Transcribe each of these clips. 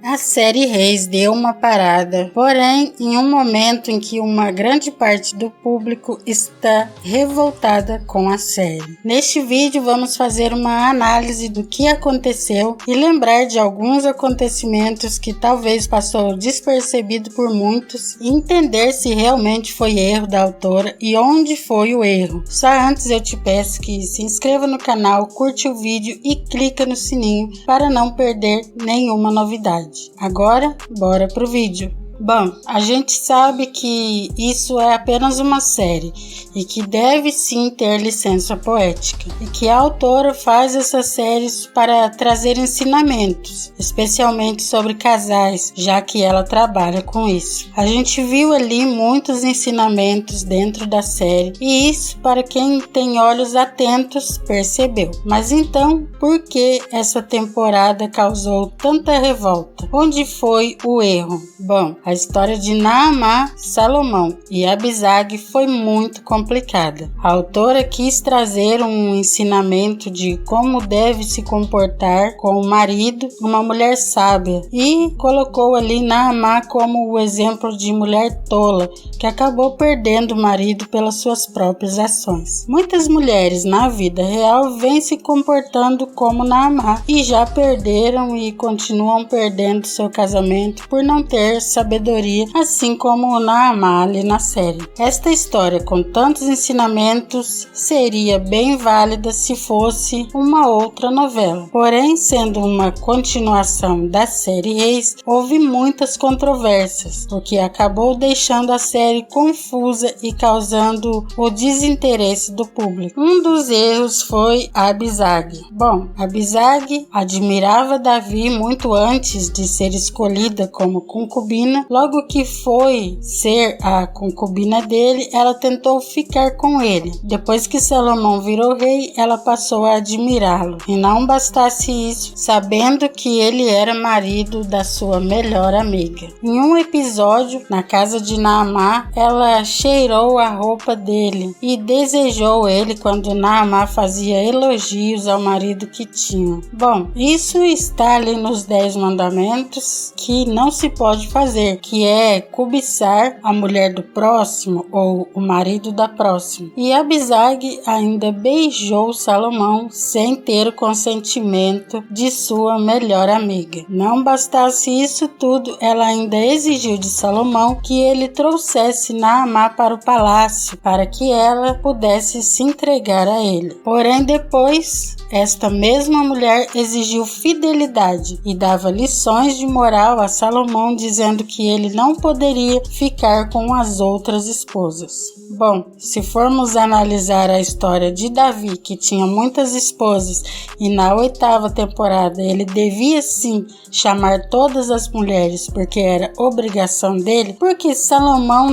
A série Reis deu uma parada, porém em um momento em que uma grande parte do público está revoltada com a série. Neste vídeo vamos fazer uma análise do que aconteceu e lembrar de alguns acontecimentos que talvez passou despercebido por muitos e entender se realmente foi erro da autora e onde foi o erro. Só antes eu te peço que se inscreva no canal, curte o vídeo e clica no sininho para não perder nenhuma novidade. Agora, bora pro vídeo. Bom, a gente sabe que isso é apenas uma série e que deve sim ter licença poética e que a autora faz essas séries para trazer ensinamentos, especialmente sobre casais, já que ela trabalha com isso. A gente viu ali muitos ensinamentos dentro da série e isso, para quem tem olhos atentos, percebeu. Mas então, por que essa temporada causou tanta revolta? Onde foi o erro? Bom, a história de Naamã, Salomão e Abisag foi muito complicada. A autora quis trazer um ensinamento de como deve se comportar com o marido, uma mulher sábia, e colocou ali Naamã como o exemplo de mulher tola, que acabou perdendo o marido pelas suas próprias ações. Muitas mulheres na vida real vêm se comportando como Naamã e já perderam e continuam perdendo seu casamento por não ter sabedoria, assim como Naamã ali na série. Esta história com tantos ensinamentos seria bem válida se fosse uma outra novela. Porém, sendo uma continuação da série Reis, houve muitas controvérsias, o que acabou deixando a série confusa e causando o desinteresse do público. Um dos erros foi Abisag. Bom, Abisag admirava Davi muito antes de ser escolhida como concubina. Logo que foi ser a concubina dele, ela tentou ficar com ele. Depois que Salomão virou rei, ela passou a admirá-lo. E não bastasse isso, sabendo que ele era marido da sua melhor amiga. Em um episódio, na casa de Naamã, ela cheirou a roupa dele e desejou ele quando Naamã fazia elogios ao marido que tinha. Bom, isso está ali nos 10 mandamentos que não se pode fazer, que é cobiçar a mulher do próximo ou o marido da próxima. E Abisag ainda beijou Salomão sem ter o consentimento de sua melhor amiga. Não bastasse isso tudo, ela ainda exigiu de Salomão que ele trouxesse Naamã para o palácio para que ela pudesse se entregar a ele. Porém, depois, esta mesma mulher exigiu fidelidade e dava lições de moral a Salomão, dizendo que ele não poderia ficar com as outras esposas. Bom, se formos analisar a história de Davi, que tinha muitas esposas, e na 8ª temporada ele devia sim chamar todas as mulheres porque era obrigação dele, porque Salomão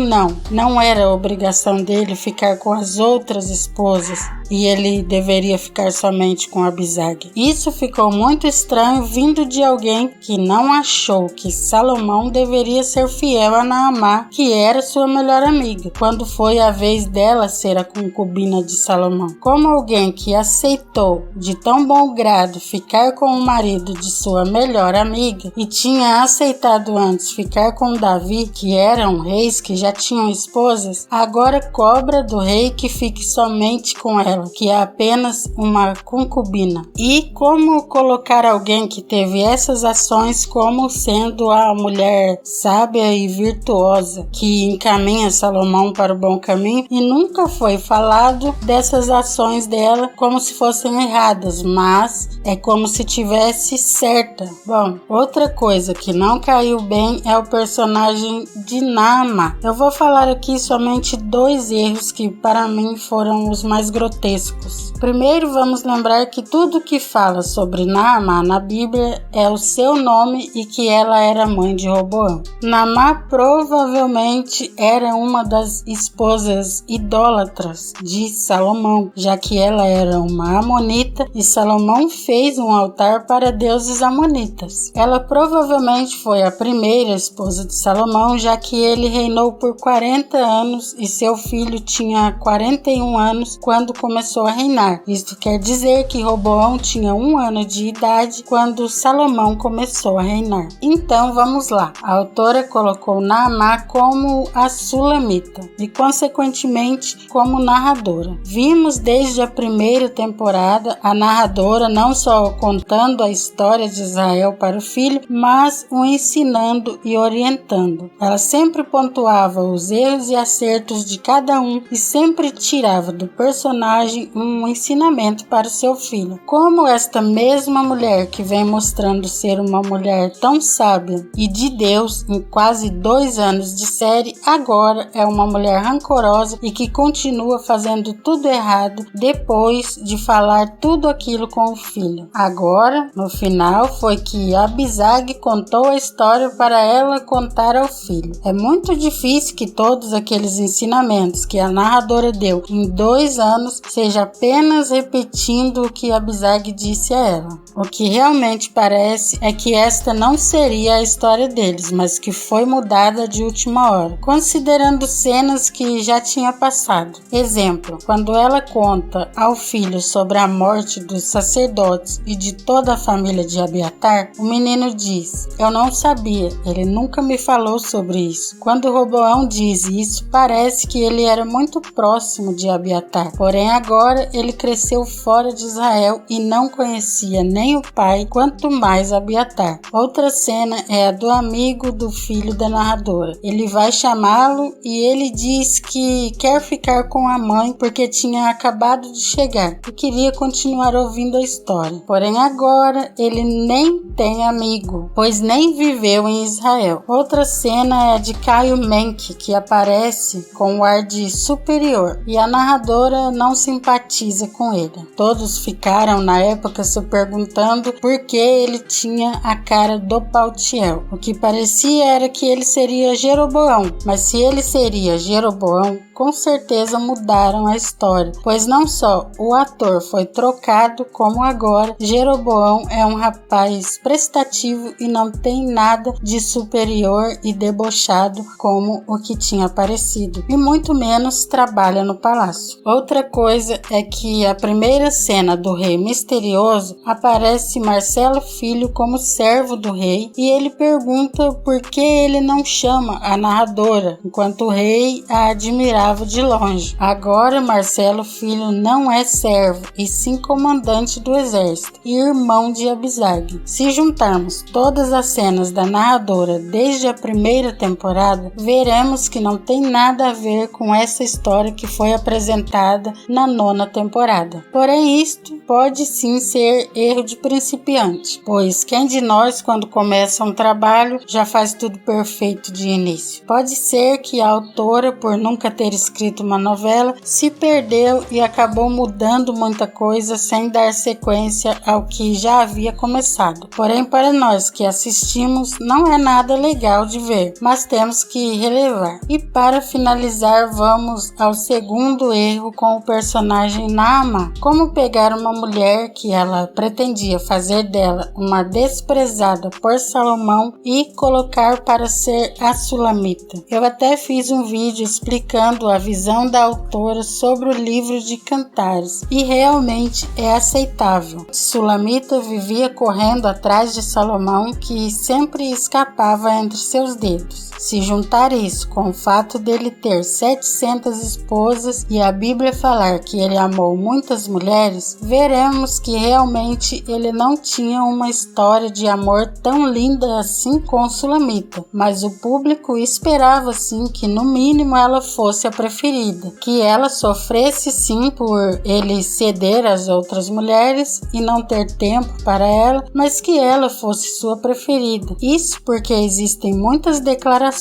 não era obrigação dele ficar com as outras esposas e ele deveria ficar somente com Abisag. Isso ficou muito estranho vindo de alguém que não achou que Salomão deveria ser fiel a Naamã, que era sua melhor amiga, quando foi a vez dela ser a concubina de Salomão. Como alguém que aceitou de tão bom grado ficar com o marido de sua melhor amiga e tinha aceitado antes ficar com Davi, que eram reis que já tinham esposas, agora cobra do rei que fique somente com ela, que é apenas uma concubina. E como colocar alguém que teve essas ações como sendo a mulher sábia e virtuosa que encaminha Salomão para o bom caminho, e nunca foi falado dessas ações dela como se fossem erradas, mas é como se tivesse certa. Bom, outra coisa que não caiu bem é o personagem de Naamã. Eu vou falar aqui somente 2 erros que para mim foram os mais grotescos. Primeiro, vamos lembrar que tudo que fala sobre Naamã na Bíblia é o seu nome e que ela era mãe de Roboão. Naamã provavelmente era uma das esposas idólatras de Salomão, já que ela era uma amonita e Salomão fez um altar para deuses amonitas. Ela provavelmente foi a primeira esposa de Salomão, já que ele reinou por 40 anos e seu filho tinha 41 anos quando começou começou a reinar. Isto quer dizer que Roboão tinha 1 ano de idade quando Salomão começou a reinar. Então vamos lá. A autora colocou Naamá como a Sulamita e consequentemente como narradora. Vimos desde a primeira temporada a narradora não só contando a história de Israel para o filho, mas o ensinando e orientando. Ela sempre pontuava os erros e acertos de cada um e sempre tirava do personagem um ensinamento para o seu filho. Como esta mesma mulher que vem mostrando ser uma mulher tão sábia e de Deus em quase 2 anos de série, agora é uma mulher rancorosa e que continua fazendo tudo errado depois de falar tudo aquilo com o filho. Agora, no final, foi que Abizag contou a história para ela contar ao filho. É muito difícil que todos aqueles ensinamentos que a narradora deu em 2 anos seja apenas repetindo o que Abizag disse a ela. O que realmente parece é que esta não seria a história deles, mas que foi mudada de última hora, considerando cenas que já tinha passado. Exemplo, quando ela conta ao filho sobre a morte dos sacerdotes e de toda a família de Abiatar, o menino diz: "Eu não sabia, ele nunca me falou sobre isso." Quando Roboão diz isso, parece que ele era muito próximo de Abiatar, porém agora ele cresceu fora de Israel e não conhecia nem o pai, quanto mais Abiatar. Outra cena é a do amigo do filho da narradora. Ele vai chamá-lo e ele diz que quer ficar com a mãe porque tinha acabado de chegar e queria continuar ouvindo a história. Porém agora ele nem tem amigo, pois nem viveu em Israel. Outra cena é de Caio Menck, que aparece com o ar de superior e a narradora não simpatiza com ele. Todos ficaram na época se perguntando por que ele tinha a cara do Paltiel. O que parecia era que ele seria Jeroboão, mas se ele seria Jeroboão, com certeza mudaram a história, pois não só o ator foi trocado, como agora Jeroboão é um rapaz prestativo e não tem nada de superior e debochado como o que tinha parecido, e muito menos trabalha no palácio. Outra coisa é que a primeira cena do Rei Misterioso aparece Marcelo Filho como servo do rei e ele pergunta por que ele não chama a narradora, enquanto o rei a admirava de longe. Agora Marcelo Filho não é servo e sim comandante do exército e irmão de Abizag. Se juntarmos todas as cenas da narradora desde a primeira temporada, veremos que não tem nada a ver com essa história que foi apresentada na 9ª temporada. Porém, isto pode sim ser erro de principiante, pois quem de nós, quando começa um trabalho, já faz tudo perfeito de início? Pode ser que a autora, por nunca ter escrito uma novela, se perdeu e acabou mudando muita coisa sem dar sequência ao que já havia começado. Porém, para nós que assistimos, não é nada legal de ver, mas temos que relevar. E para finalizar, vamos ao segundo erro com o personagem Naamá. Como pegar uma mulher que ela pretendia fazer dela uma desprezada por Salomão e colocar para ser a Sulamita. Eu até fiz um vídeo explicando a visão da autora sobre o livro de Cantares e realmente é aceitável. Sulamita vivia correndo atrás de Salomão, que sempre escapava entre seus dedos. Se juntar isso com o fato dele ter 700 esposas e a Bíblia falar que ele amou muitas mulheres, veremos que realmente ele não tinha uma história de amor tão linda assim com Sulamita, mas o público esperava sim que no mínimo ela fosse a preferida, que ela sofresse sim por ele ceder às outras mulheres e não ter tempo para ela, mas que ela fosse sua preferida. Isso porque existem muitas declarações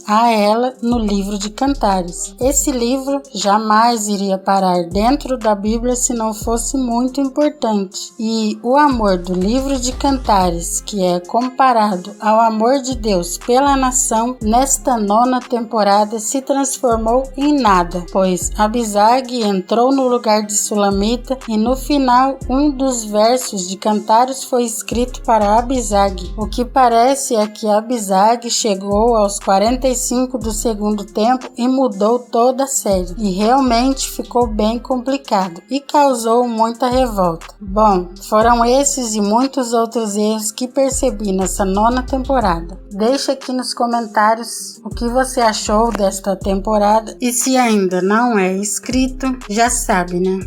a ela no livro de Cantares. Esse livro jamais iria parar dentro da Bíblia se não fosse muito importante. E o amor do livro de Cantares, que é comparado ao amor de Deus pela nação, nesta 9ª temporada se transformou em nada, pois Abizag entrou no lugar de Sulamita e no final um dos versos de Cantares foi escrito para Abizag. O que parece é que Abizag chegou aos 45 do segundo tempo e mudou toda a série. E realmente ficou bem bem complicado e causou muita revolta. Bom, foram esses e muitos outros erros que percebi nessa 9ª temporada. Deixa aqui nos comentários o que você achou desta temporada e se ainda não é inscrito, já sabe, né?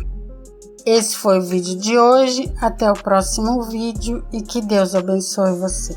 Esse foi o vídeo de hoje, até o próximo vídeo e que Deus abençoe você.